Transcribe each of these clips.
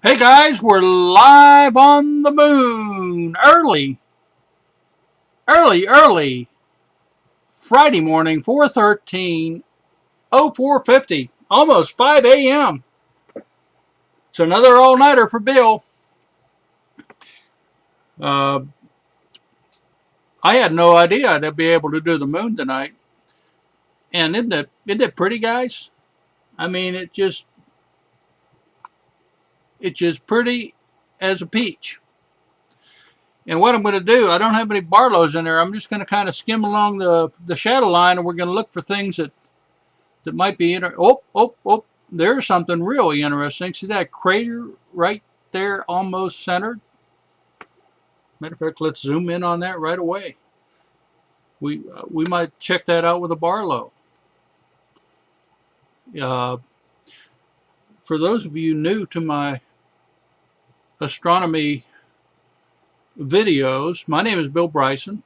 Hey guys, we're live on the moon. Early. Friday morning, 4:13, 0450, almost 5 a.m. It's another all-nighter for Bill. Uh, I had no idea I'd be able to do the moon tonight. And isn't it pretty, guys? I mean, it's just pretty as a peach. And what I'm going to do, I don't have any Barlows in there. I'm just going to kind of skim along the shadow line, and we're going to look for things that might be interesting. Oh, there's something really interesting. See that crater right there, almost centered? Matter of fact, let's zoom in on that right away. We might check that out with a Barlow. Uh, for those of you new to my astronomy videos, my name is Bill Bryson,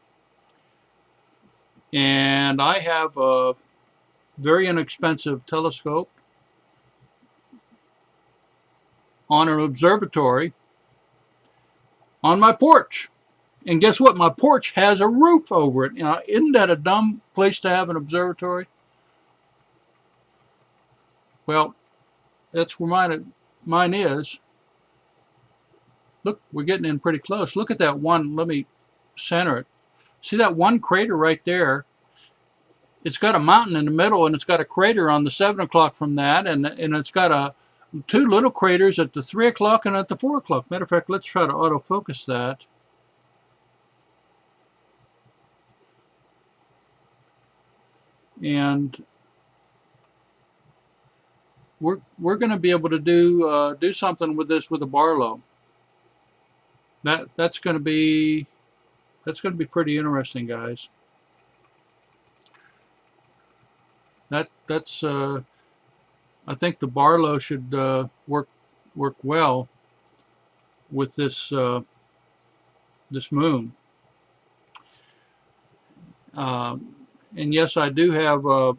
and I have a very inexpensive telescope on an observatory on my porch. And guess what? My porch has a roof over it. Isn't that a dumb place to have an observatory? Well, that's where mine is. Look, we're getting in pretty close. Look at that one. Let me center it. See that one crater right there? It's got a mountain in the middle, and it's got a crater on the 7 o'clock from that, and it's got two little craters at the 3 o'clock and at the 4 o'clock. Matter of fact, let's try to autofocus that. And we're going to be able to do something with this with a Barlow. That's going to be pretty interesting, guys. That's I think the Barlow should work well with this moon. And yes, I do have. Let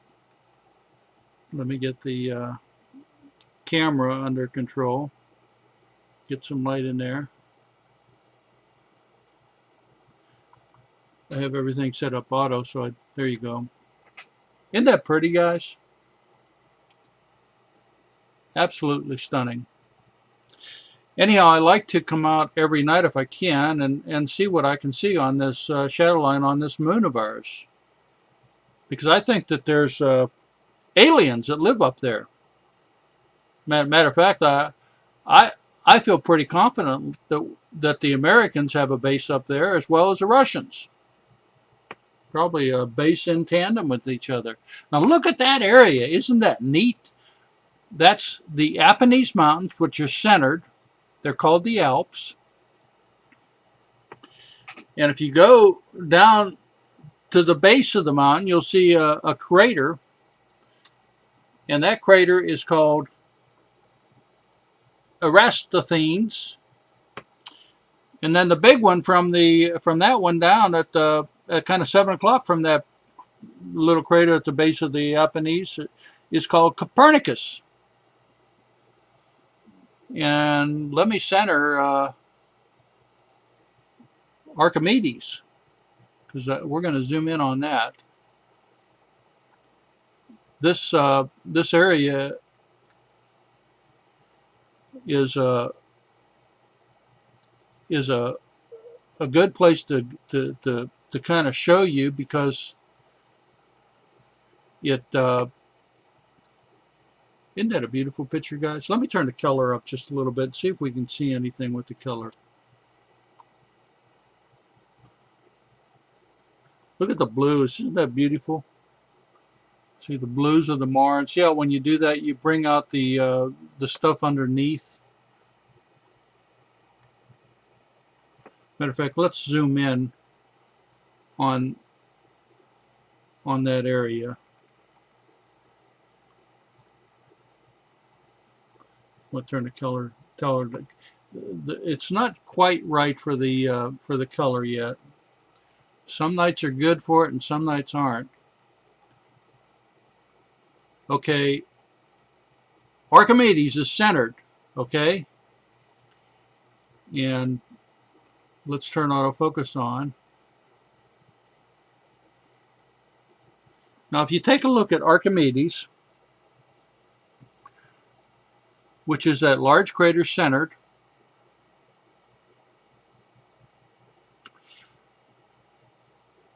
me get the camera under control. Get some light in there. I have everything set up auto, so there you go. Isn't that pretty, guys? Absolutely stunning. Anyhow, I like to come out every night if I can and see what I can see on this shadow line on this moon of ours. Because I think that there's aliens that live up there. Matter of fact, I feel pretty confident that the Americans have a base up there as well as the Russians. Probably a base in tandem with each other. Now look at that area. Isn't that neat? That's the Apennines Mountains, which are centered. They're called the Alps. And if you go down to the base of the mountain, you'll see a crater. And that crater is called Eratosthenes. And then the big one from that one down at kind of 7 o'clock from that little crater at the base of the Apennines is called Copernicus. And let me center Archimedes, because we're going to zoom in on that. This area is a good place to kind of show you, because it isn't that a beautiful picture, guys? Let me turn the color up just a little bit, see if we can see anything with the color. Look at the blues. Isn't that beautiful? See the blues of the Mars. See how when you do that, you bring out the stuff underneath. Matter of fact, let's zoom in on that area. We'll turn the color. It's not quite right for the color yet. Some nights are good for it, and some nights aren't. Okay, Archimedes is centered. Okay, And let's turn autofocus on. Now if you take a look at Archimedes, which is that large crater centered,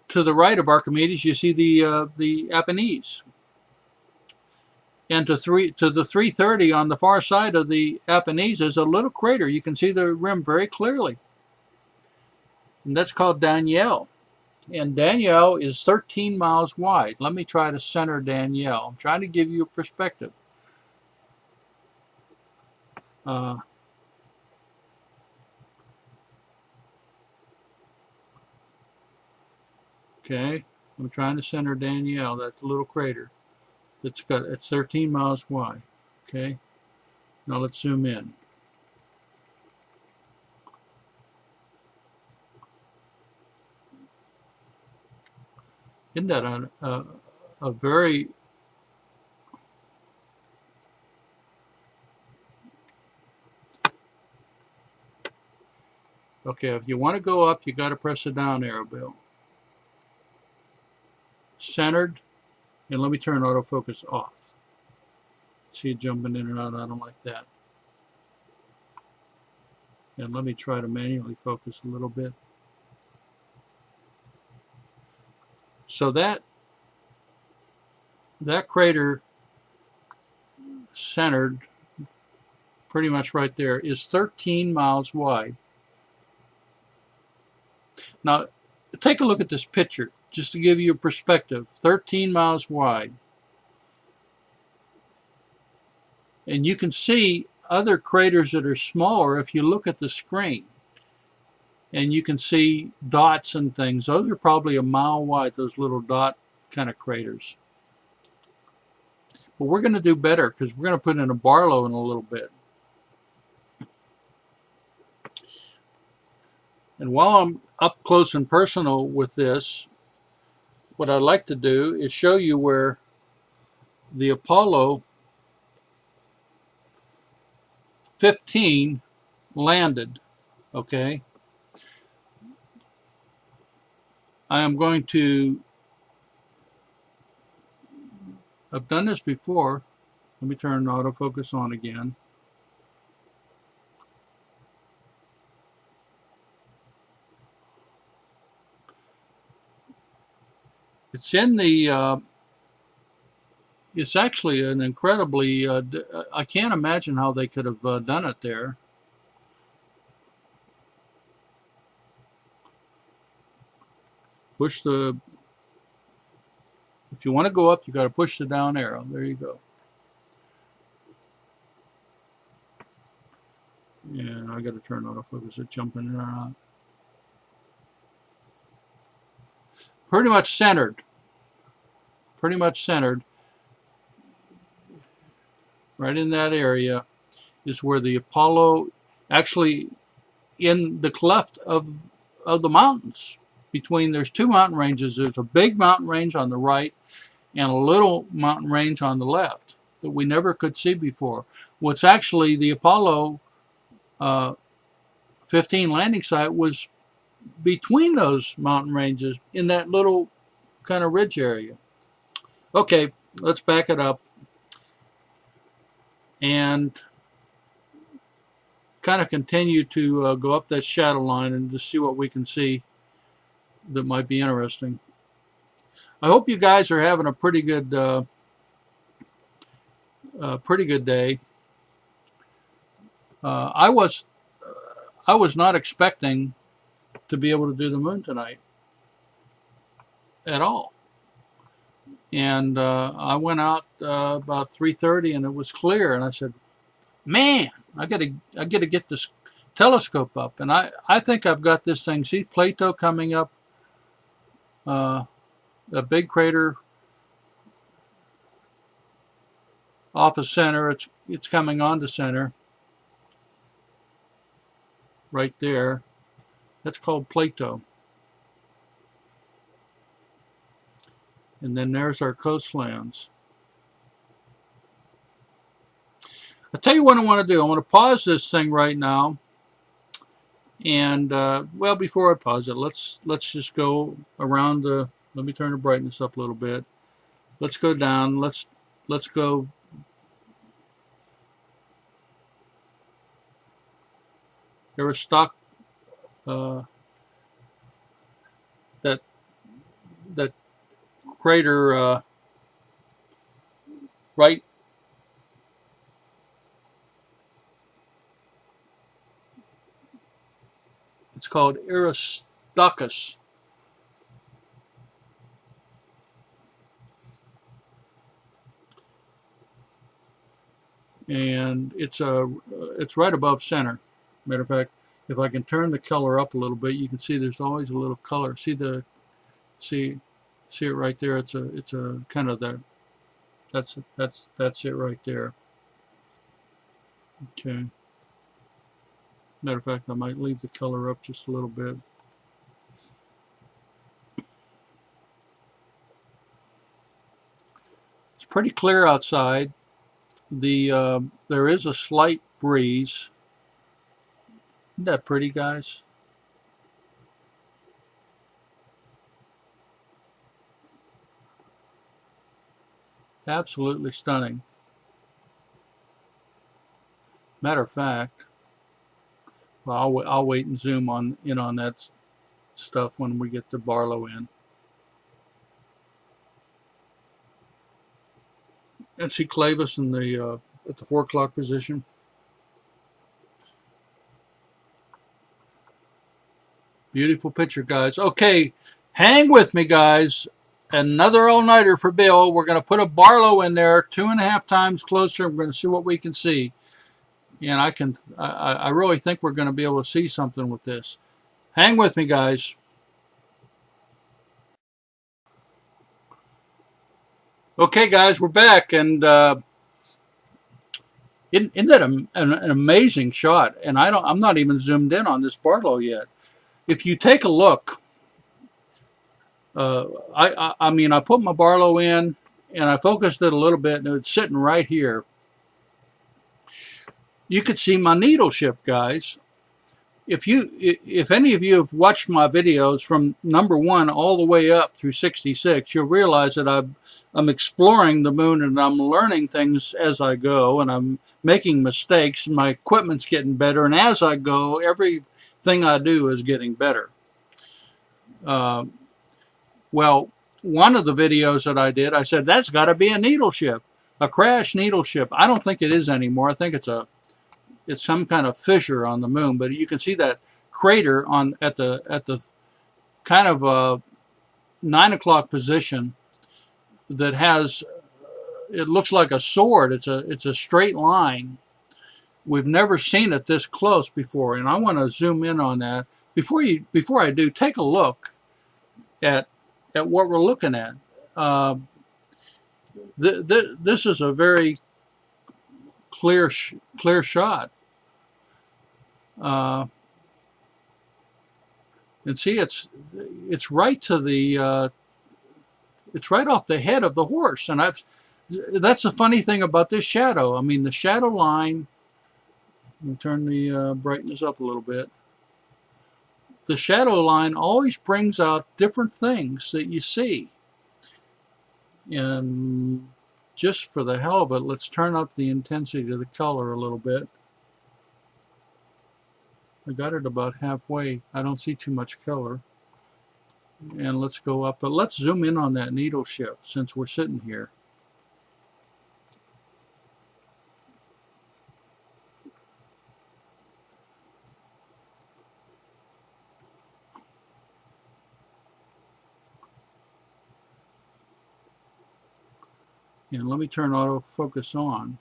to the right of Archimedes you see the Apennines. And to the 330 on the far side of the Apennines is a little crater. You can see the rim very clearly. And that's called Danielle. And Danielle is 13 miles wide. Let me try to center Danielle. I'm trying to give you a perspective. Okay, I'm trying to center Danielle. That's a little crater. It's 13 miles wide. Okay, now let's zoom in. Isn't that a very okay? If you want to go up, you got to press the down arrow, Bill. Centered, and let me turn autofocus off. See it jumping in and out. I don't like that. And let me try to manually focus a little bit. So that crater centered pretty much right there is 13 miles wide. Now take a look at this picture just to give you a perspective. 13 miles wide. And you can see other craters that are smaller if you look at the screen. And you can see dots and things. Those are probably a mile wide, those little dot kind of craters. But we're going to do better because we're going to put in a Barlow in a little bit. And while I'm up close and personal with this, what I'd like to do is show you where the Apollo 15 landed. Okay. I am going to, I've done this before. Let me turn autofocus on again. It's in the, it's actually an incredibly, I can't imagine how they could have done it there. Push the, if you want to go up, you got to push the down arrow. There you go. And I got to turn autofocus. It's jumping in or out. Pretty much centered. Pretty much centered. Right in that area is where the Apollo, actually in the cleft of the mountains. Between, there's two mountain ranges. There's a big mountain range on the right and a little mountain range on the left that we never could see before. What's actually the Apollo 15 landing site was between those mountain ranges in that little kind of ridge area. Okay, let's back it up and kind of continue to go up that shadow line and just see what we can see that might be interesting. I hope you guys are having a pretty good day. I was not expecting to be able to do the moon tonight at all, and I went out about 3:30 and it was clear, and I said, "Man, I gotta get this telescope up," and I think I've got this thing. See Plato coming up. A big crater off of center. It's coming on to center right there. That's called Plato. And then there's our coastlands. I'll tell you what I want to do. I want to pause this thing right now And well, before I pause it, let's just go around the. Let me turn the brightness up a little bit. Let's go down. Let's go. There was stock uh, that that crater right. It's called Aristarchus, and it's right above center. Matter of fact, if I can turn the color up a little bit, you can see there's always a little color. See see it right there. It's a kind of that. That's it right there. Okay. Matter of fact, I might leave the color up just a little bit. It's pretty clear outside. There is a slight breeze. Isn't that pretty, guys? Absolutely stunning. Matter of fact, well, I'll wait and zoom in on that stuff when we get the Barlow in. And see Clavis in the at the 4 o'clock position. Beautiful picture, guys. Okay, hang with me, guys. Another all-nighter for Bill. We're going to put a Barlow in there 2.5 times closer. We're going to see what we can see. And I really think we're going to be able to see something with this. Hang with me, guys. Okay, guys, we're back. And isn't that an amazing shot? And I'm not even zoomed in on this Barlow yet. If you take a look, I mean, I put my Barlow in and I focused it a little bit, and it's sitting right here. You could see my needle ship, guys. If any of you have watched my videos from number 1 all the way up through 66, you'll realize that I'm exploring the moon and I'm learning things as I go, and I'm making mistakes, and my equipment's getting better, and as I go, everything I do is getting better. Well, one of the videos that I did, I said, that's got to be a needle ship, a crashed needle ship. I don't think it is anymore. I think it's some kind of fissure on the moon, but you can see that crater at the kind of 9 o'clock position that has, it looks like a sword. It's a straight line. We've never seen it this close before, and I want to zoom in on that. Before I do, take a look at what we're looking at. This is a very clear shot. And see, it's right to the it's right off the head of the horse, and that's the funny thing about this shadow. I mean, the shadow line. Let me turn the brightness up a little bit. The shadow line always brings out different things that you see. And just for the hell of it, let's turn up the intensity of the color a little bit. I got it about halfway. I don't see too much color. And let's go up, but let's zoom in on that needle ship since we're sitting here. And let me turn autofocus on.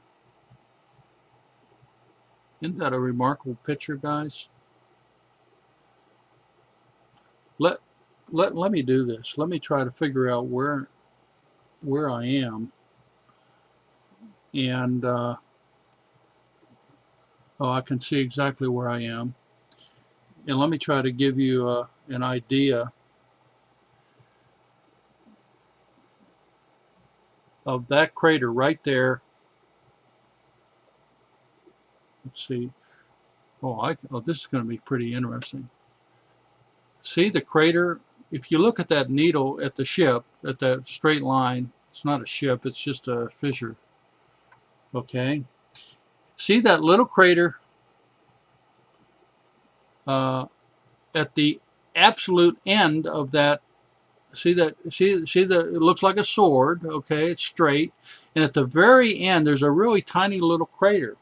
Isn't that a remarkable picture, guys? Let me do this. Let me try to figure out where I am. And oh, I can see exactly where I am. And let me try to give you an idea of that crater right there. Let's see. Oh, this is going to be pretty interesting. See the crater? If you look at that needle at the ship, at that straight line, it's not a ship, it's just a fissure. Okay. See that little crater at the absolute end of that? See that? See the? It looks like a sword. Okay, it's straight, and at the very end, there's a really tiny little crater.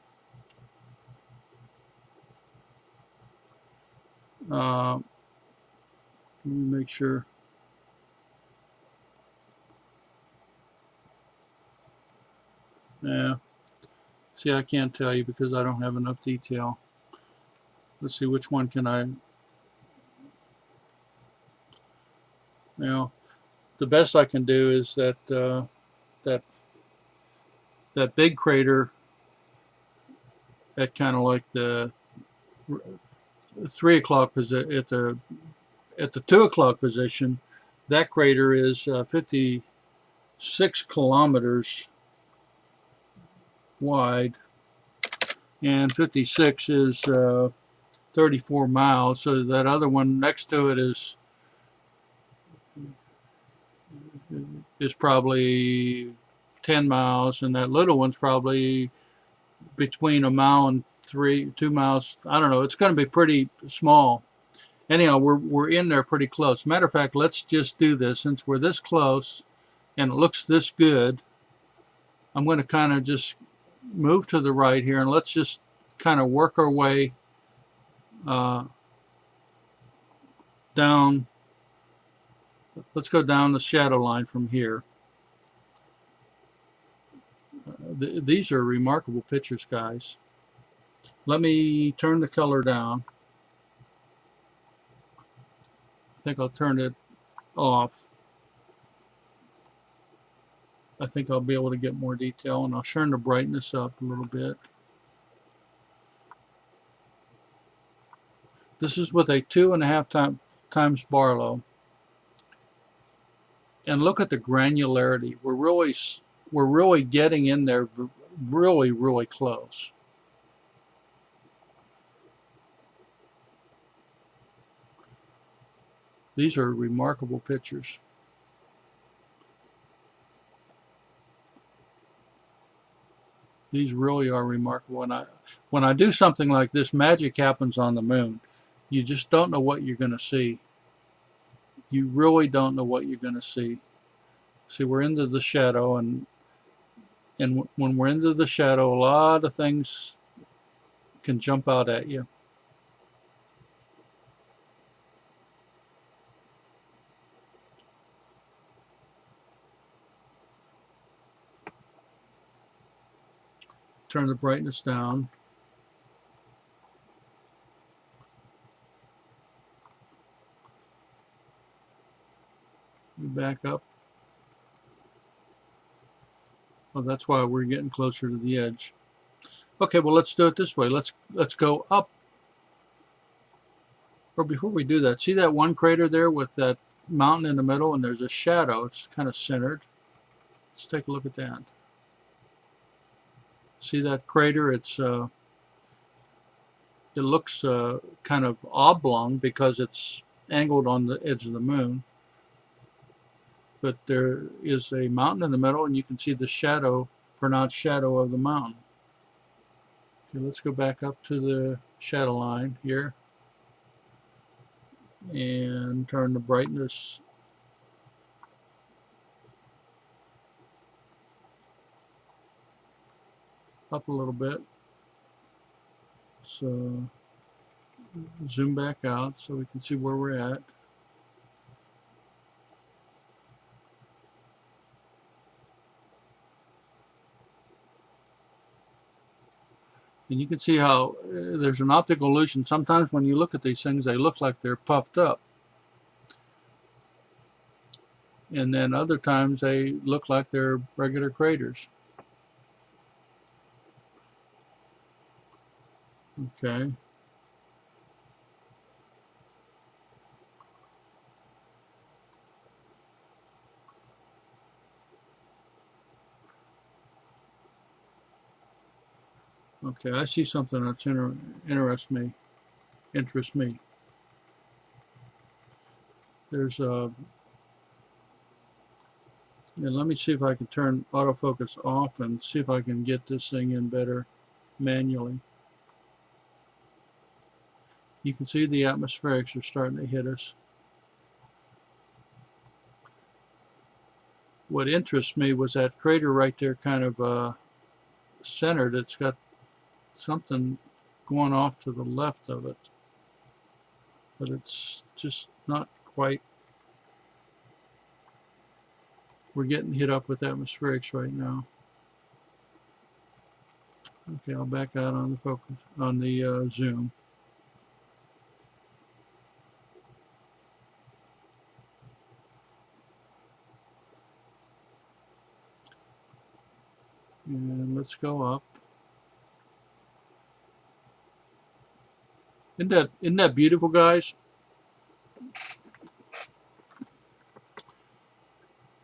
Let me make sure. Yeah. See, I can't tell you because I don't have enough detail. Let's see, which one can I? Now, the best I can do is that that that big crater at kind of like the 3 o'clock position at the 2 o'clock position. That crater is 56 kilometers wide, and 56 is 34 miles. So that other one next to it is probably 10 miles, and that little one's probably between a mile and 2 miles. I don't know. It's going to be pretty small. Anyhow, we're in there pretty close. Matter of fact, let's just do this since we're this close and it looks this good. I'm going to kind of just move to the right here and let's just kind of work our way down. Let's go down the shadow line from here. These are remarkable pictures, guys. Let me turn the color down. I think I'll turn it off. I think I'll be able to get more detail, and I'll turn the brightness up a little bit. This is with a 2.5 times Barlow. And look at the granularity. We're really getting in there really close. These are remarkable pictures. These really are remarkable. When I do something like this, magic happens on the moon. You just don't know what you're going to see. You really don't know what you're going to see. See, we're into the shadow, and when we're into the shadow, a lot of things can jump out at you. Turn the brightness down. Back up. Well, that's why we're getting closer to the edge. Okay, well, let's do it this way. Let's go up. Or before we do that, see that one crater there with that mountain in the middle, and there's a shadow. It's kind of centered. Let's take a look at that. See that crater? It looks kind of oblong because it's angled on the edge of the moon. But there is a mountain in the middle, and you can see the shadow, pronounced shadow of the mountain. Okay, let's go back up to the shadow line here and turn the brightness up a little bit. So zoom back out so we can see where we're at. And you can see how there's an optical illusion. Sometimes when you look at these things, they look like they're puffed up. And then other times they look like they're regular craters. Okay. Okay, I see something that's interests me. There's a. Yeah, let me see if I can turn autofocus off and see if I can get this thing in better manually. You can see the atmospherics are starting to hit us. What interests me was that crater right there, kind of centered. It's got something going off to the left of it, but it's just not quite. We're getting hit up with atmospherics right now. Okay, I'll back out on the focus on the zoom. And let's go up. Isn't that beautiful, guys?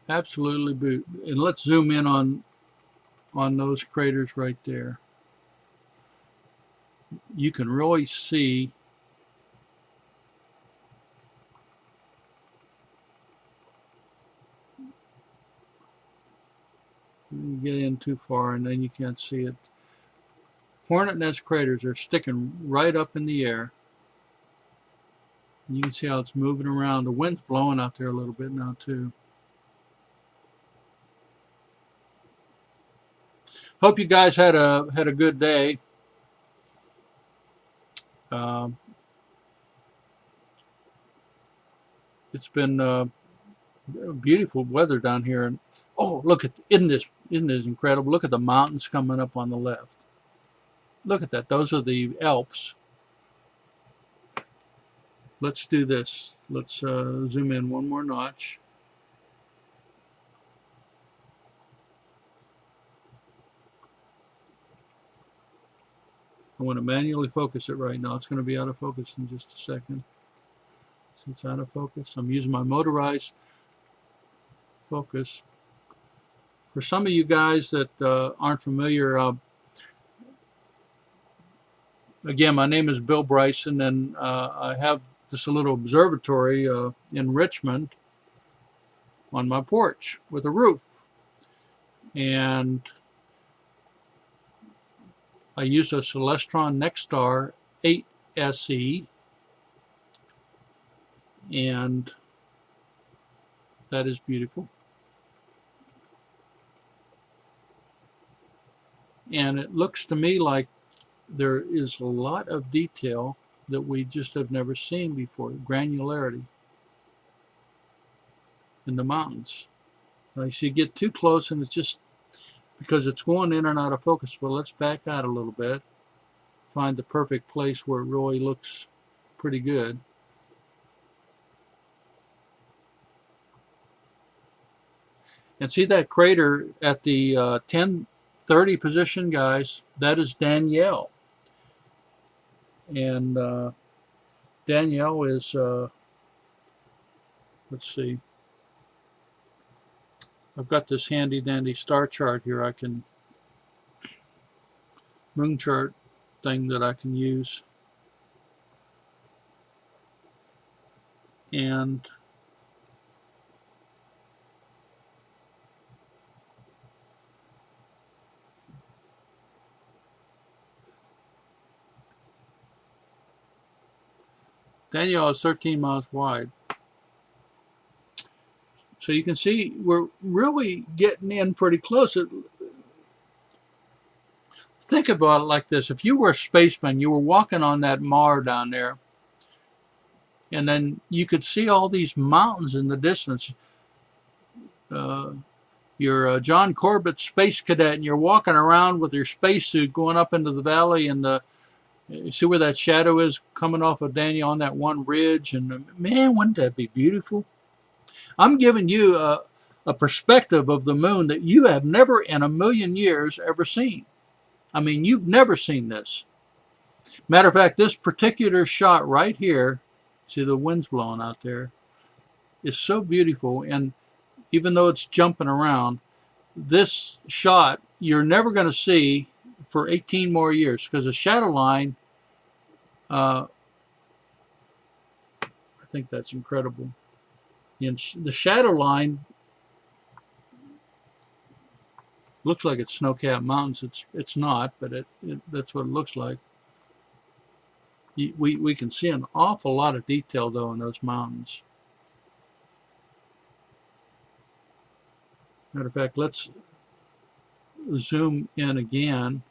Absolutely beautiful. And let's zoom in on those craters right there. You can really see you get in too far and then you can't see it. Hornet nest craters are sticking right up in the air. And you can see how it's moving around. The wind's blowing out there a little bit now too. Hope you guys had a good day. It's been beautiful weather down here, and oh, look at isn't this incredible? Look at the mountains coming up on the left. Look at that. Those are the Alps. Let's do this. Let's zoom in one more notch. I want to manually focus it right now. It's going to be out of focus in just a second. So it's out of focus. I'm using my motorized focus. For some of you guys that aren't familiar, again, my name is Bill Bryson, and I have this little observatory in Richmond on my porch with a roof. And I use a Celestron Nexstar 8 SE, and that is beautiful. And it looks to me like there is a lot of detail that we just have never seen before, granularity in the mountains. Now you see, you get too close and it's just because it's going in and out of focus. But let's back out a little bit, find the perfect place where it really looks pretty good. And see that crater at the 1030 position, guys? That is Danielle. And Danielle is, let's see, I've got this handy dandy star chart here. I can, moon chart thing that I can use. And Danielle is 13 miles wide. So you can see we're really getting in pretty close. Think about it like this. If you were a spaceman, you were walking on that Mar down there, and then you could see all these mountains in the distance. You're John Corbett, space cadet, and you're walking around with your spacesuit going up into the valley, and you see where that shadow is coming off of Daniel on that one ridge, and man, wouldn't that be beautiful? I'm giving you a perspective of the moon that you have never in a million years ever seen. I mean, you've never seen this. Matter of fact, this particular shot right here, see the wind's blowing out there, is so beautiful. And even though it's jumping around, this shot you're never going to see for 18 more years, because the shadow line, I think that's incredible. And the shadow line looks like it's snow-capped mountains. It's not, but that's what it looks like. We can see an awful lot of detail though in those mountains. Matter of fact, let's zoom in again.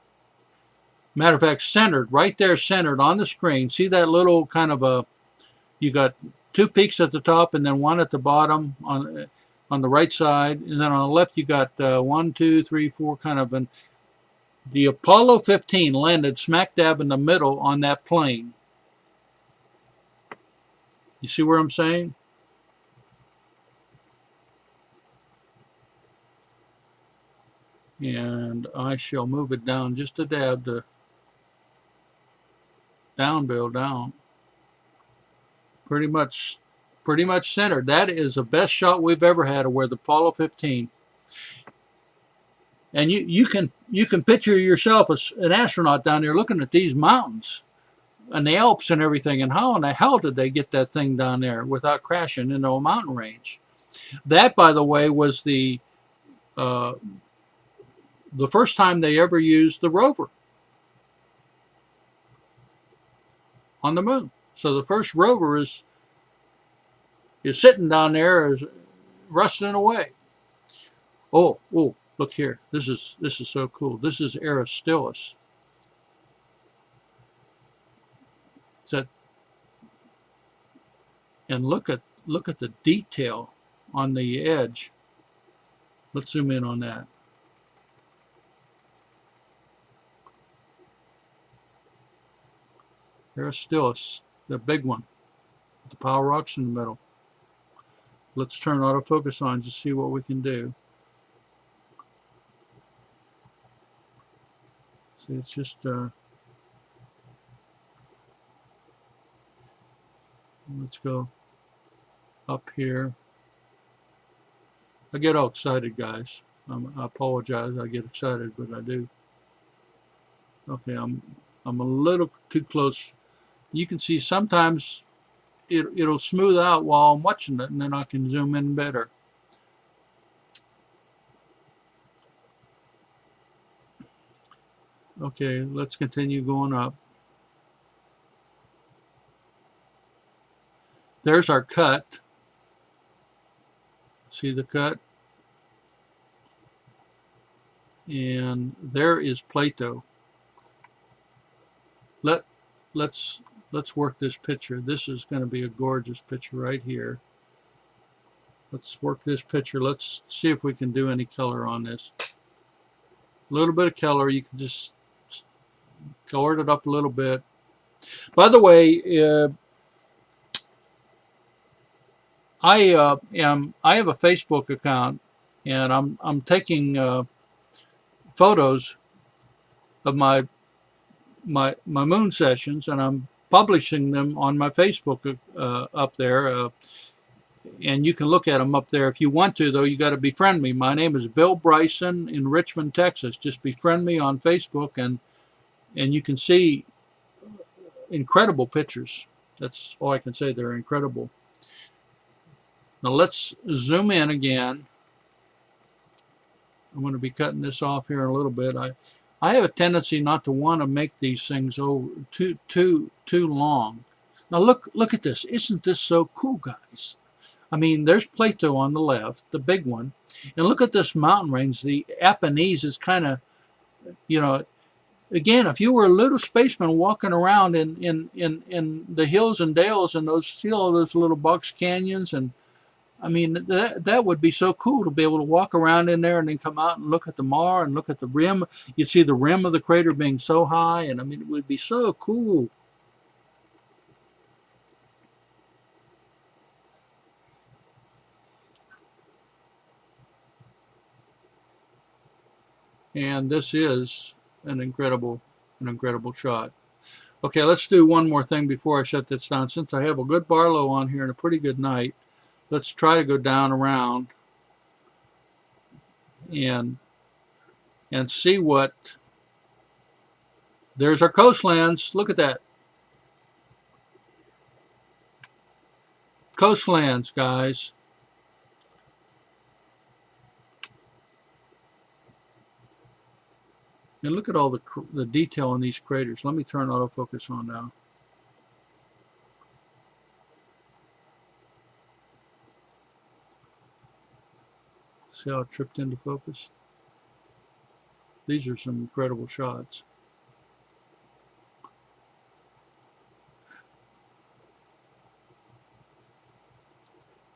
Matter of fact, centered, right there, centered on the screen. See that little kind of a, you got two peaks at the top and then one at the bottom on the right side, and then on the left you got 1, 2, 3, 4 kind of an. The Apollo 15 landed smack dab in the middle on that plane. You see where I'm saying? And I shall move it down just a dab to down, Bill, down. Pretty much centered. That is the best shot we've ever had of where the Apollo 15. And you can picture yourself as an astronaut down there looking at these mountains and the Alps and everything, and how in the hell did they get that thing down there without crashing into a mountain range? That, by the way, was the first time they ever used the rover on the moon. So the first rover is sitting down there, is rusting away. Oh, look here. This is so cool. This is Aristillus. And look at the detail on the edge. Let's zoom in on that. Aristillus, the big one, the power rocks in the middle. Let's turn autofocus on to see what we can do. See, it's just let's go up here. I get all excited, guys. I apologize. I get excited, but I do. Okay, I'm a little too close. You can see sometimes it'll smooth out while I'm watching it, and then I can zoom in better. Okay, let's continue going up. There's our cut. See the cut? And there is Plato. Let's work this picture. This is going to be a gorgeous picture right here. Let's work this picture. Let's see if we can do any color on this. A little bit of color. You can just color it up a little bit. By the way, I have a Facebook account, and I'm taking photos of my moon sessions, and I'm publishing them on my Facebook up there, and you can look at them up there if you want to. Though you got to befriend me. My name is Bill Bryson in Richmond, Texas. Just befriend me on Facebook, and you can see incredible pictures. That's all I can say. They're incredible. Now let's zoom in again. I'm going to be cutting this off here in a little bit. I have a tendency not to want to make these things too long. Now look at this. Isn't this so cool, guys? I mean, there's Plato on the left, the big one, and look at this mountain range. The Apennines is kind of, you know, again, if you were a little spaceman walking around in the hills and dales and see all those little box canyons, and I mean, that would be so cool to be able to walk around in there and then come out and look at the Mar and look at the rim. You'd see the rim of the crater being so high, and I mean, it would be so cool. And this is an incredible shot. Okay, let's do one more thing before I shut this down. Since I have a good Barlow on here and a pretty good night, let's try to go down around and see what There's our coastlands. Look at that. Coastlands, guys. And look at all the detail in these craters. Let me turn autofocus on now. See how it tripped into focus? These are some incredible shots.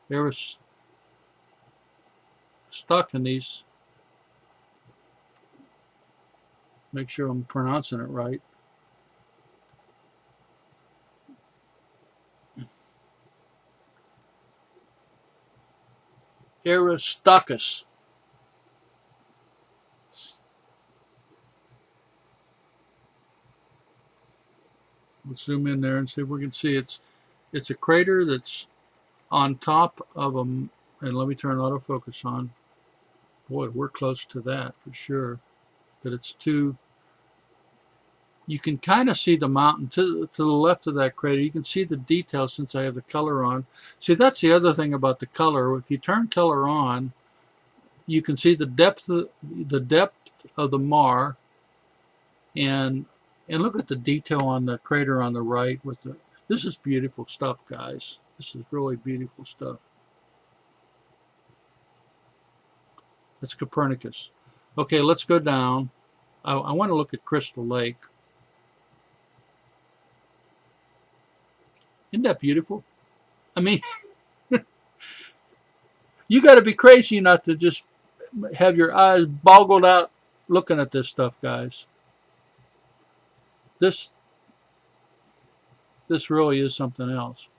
They were stuck in these. Make sure I'm pronouncing it right. Aristarchus. Let's zoom in there and see if we can see it's a crater that's on top of them. And let me turn autofocus on. Boy, we're close to that for sure. But it's too. You can kind of see the mountain to the left of that crater. You can see the details since I have the color on. See, that's the other thing about the color. If you turn color on, you can see the depth of the mar, and look at the detail on the crater on the right. This is beautiful stuff, guys. This is really beautiful stuff. That's Copernicus. Okay, let's go down. I want to look at Crystal Lake. Isn't that beautiful? I mean, you got to be crazy not to just have your eyes boggled out looking at this stuff, guys. This really is something else.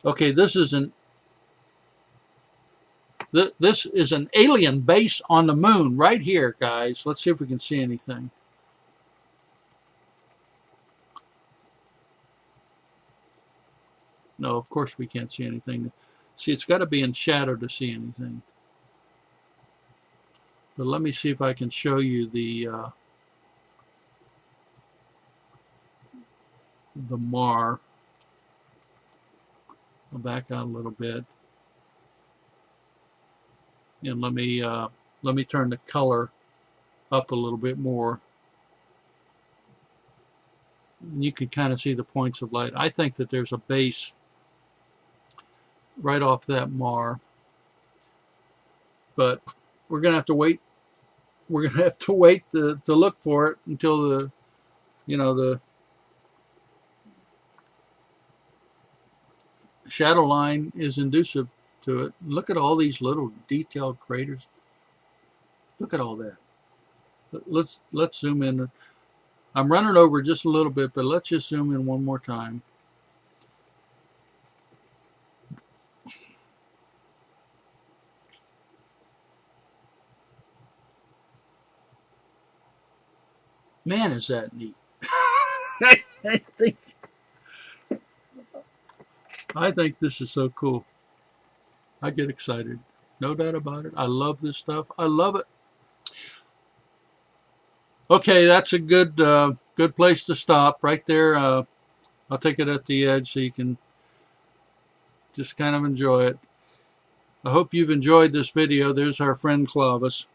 Okay, this is an alien base on the moon right here, guys. Let's see if we can see anything. No, of course we can't see anything. See, it's got to be in shadow to see anything. But let me see if I can show you the mar. I'll back out a little bit. And let me turn the color up a little bit more. And you can kind of see the points of light. I think that there's a base right off that mar. But we're going to have to wait. We're going to have to wait to look for it until the shadow line is inducive to it. Look at all these little detailed craters. Look at all that. Let's zoom in. I'm running over just a little bit, but let's just zoom in one more time. Man, is that neat. I think this is so cool. I get excited. No doubt about it. I love this stuff. I love it. Okay, that's a good place to stop right there. I'll take it at the edge so you can just kind of enjoy it. I hope you've enjoyed this video. There's our friend Clovis.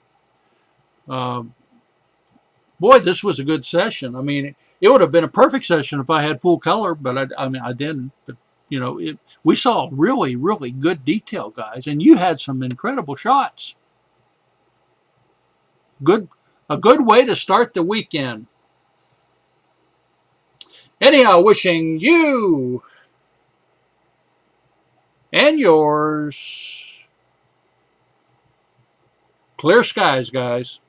Boy, this was a good session. I mean, it would have been a perfect session if I had full color, but I mean, I didn't. But you know, we saw really, really good detail, guys, and you had some incredible shots. A good way to start the weekend. Anyhow, wishing you and yours clear skies, guys.